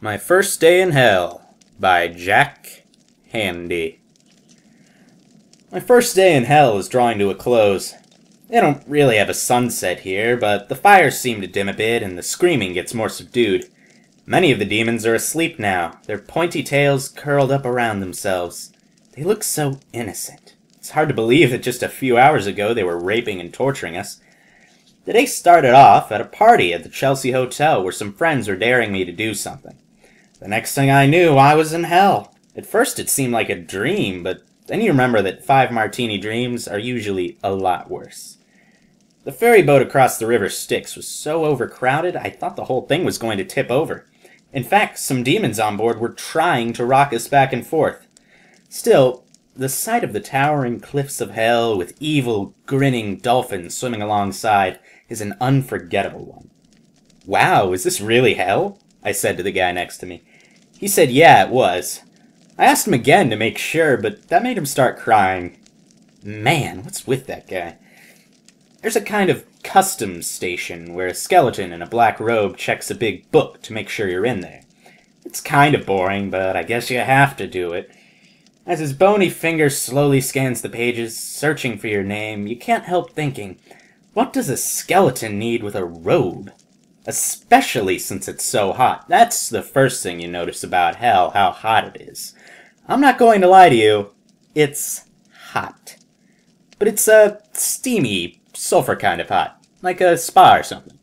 My First Day in Hell by Jack Handey. My first day in hell is drawing to a close. They don't really have a sunset here, but the fires seem to dim a bit and the screaming gets more subdued. Many of the demons are asleep now, their pointy tails curled up around themselves. They look so innocent. It's hard to believe that just a few hours ago they were raping and torturing us. The day started off at a party at the Chelsea Hotel where some friends were daring me to do something. The next thing I knew, I was in hell. At first it seemed like a dream, but then you remember that 5 martini dreams are usually a lot worse. The ferry boat across the River Styx was so overcrowded, I thought the whole thing was going to tip over. In fact, some demons on board were trying to rock us back and forth. Still, the sight of the towering cliffs of hell with evil, grinning dolphins swimming alongside is an unforgettable one. "Wow, is this really hell?" I said to the guy next to me. He said yeah, it was. I asked him again to make sure, but that made him start crying. Man, what's with that guy? There's a kind of customs station where a skeleton in a black robe checks a big book to make sure you're in there. It's kind of boring, but I guess you have to do it. As his bony finger slowly scans the pages, searching for your name, you can't help thinking, what does a skeleton need with a robe? Especially since it's so hot. That's the first thing you notice about hell, how hot it is. I'm not going to lie to you, it's hot. But it's a steamy, sulfur kind of hot, like a spa or something.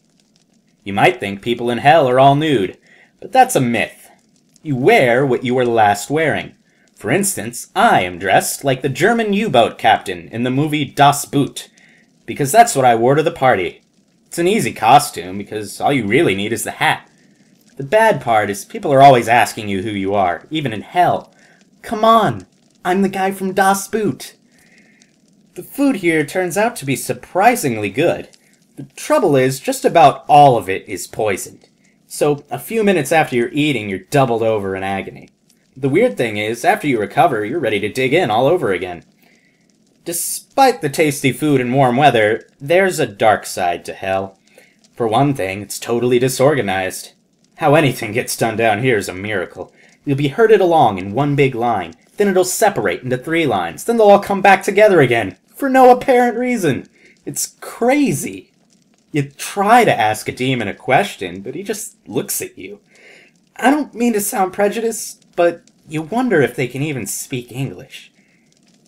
You might think people in hell are all nude, but that's a myth. You wear what you were last wearing. For instance, I am dressed like the German U-boat captain in the movie Das Boot, because that's what I wore to the party. It's an easy costume, because all you really need is the hat. The bad part is people are always asking you who you are, even in hell. Come on, I'm the guy from Das Boot. The food here turns out to be surprisingly good. The trouble is, just about all of it is poisoned. So, a few minutes after you're eating, you're doubled over in agony. The weird thing is, after you recover, you're ready to dig in all over again. Despite the tasty food and warm weather, there's a dark side to hell. For one thing, it's totally disorganized. How anything gets done down here is a miracle. You'll be herded along in one big line, then it'll separate into 3 lines, then they'll all come back together again, for no apparent reason. It's crazy. You try to ask a demon a question, but he just looks at you. I don't mean to sound prejudiced, but you wonder if they can even speak English.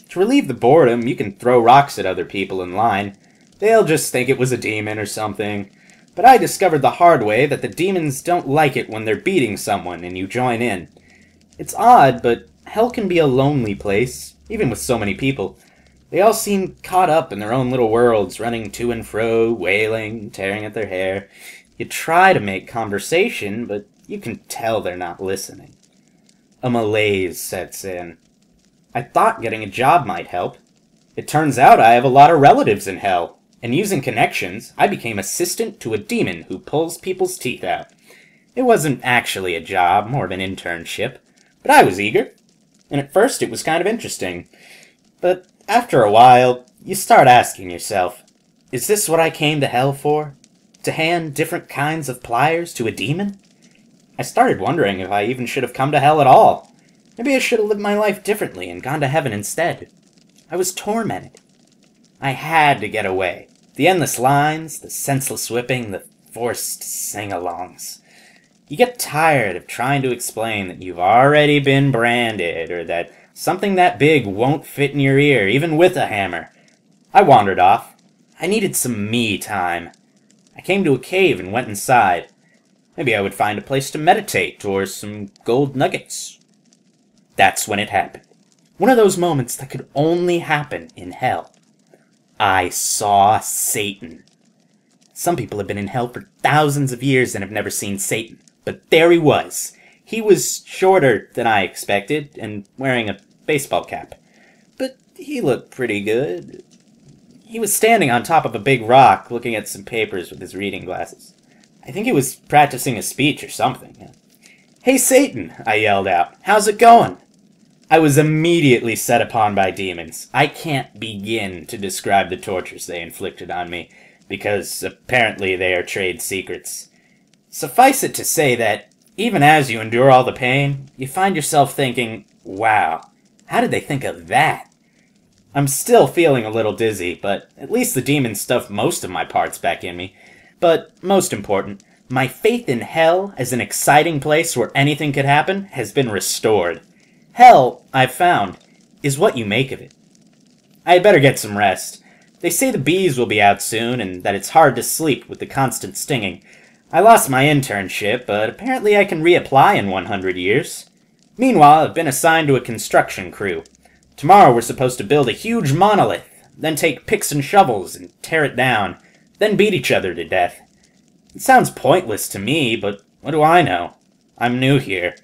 To relieve the boredom, you can throw rocks at other people in line. They'll just think it was a demon or something. But I discovered the hard way that the demons don't like it when they're beating someone and you join in. It's odd, but hell can be a lonely place, even with so many people. They all seem caught up in their own little worlds, running to and fro, wailing, tearing at their hair. You try to make conversation, but you can tell they're not listening. A malaise sets in. I thought getting a job might help. It turns out I have a lot of relatives in hell, and using connections, I became assistant to a demon who pulls people's teeth out. It wasn't actually a job, more of an internship, but I was eager, and at first it was kind of interesting. But after a while, you start asking yourself, is this what I came to hell for? To hand different kinds of pliers to a demon? I started wondering if I even should have come to hell at all. Maybe I should have lived my life differently and gone to heaven instead. I was tormented. I had to get away. The endless lines, the senseless whipping, the forced sing-alongs. You get tired of trying to explain that you've already been branded, or that something that big won't fit in your ear, even with a hammer. I wandered off. I needed some me time. I came to a cave and went inside. Maybe I would find a place to meditate, or some gold nuggets. That's when it happened. One of those moments that could only happen in hell. I saw Satan. Some people have been in hell for thousands of years and have never seen Satan. But there he was. He was shorter than I expected and wearing a baseball cap. But he looked pretty good. He was standing on top of a big rock looking at some papers with his reading glasses. I think he was practicing a speech or something. "Hey, Satan," I yelled out. "How's it going?" I was immediately set upon by demons. I can't begin to describe the tortures they inflicted on me, because apparently they are trade secrets. Suffice it to say that even as you endure all the pain, you find yourself thinking, wow, how did they think of that? I'm still feeling a little dizzy, but at least the demon stuffed most of my parts back in me. But most important, my faith in hell as an exciting place where anything could happen has been restored. Hell, I've found, is what you make of it. I had better get some rest. They say the bees will be out soon, and that it's hard to sleep with the constant stinging. I lost my internship, but apparently I can reapply in 100 years. Meanwhile, I've been assigned to a construction crew. Tomorrow we're supposed to build a huge monolith, then take picks and shovels and tear it down, then beat each other to death. It sounds pointless to me, but what do I know? I'm new here.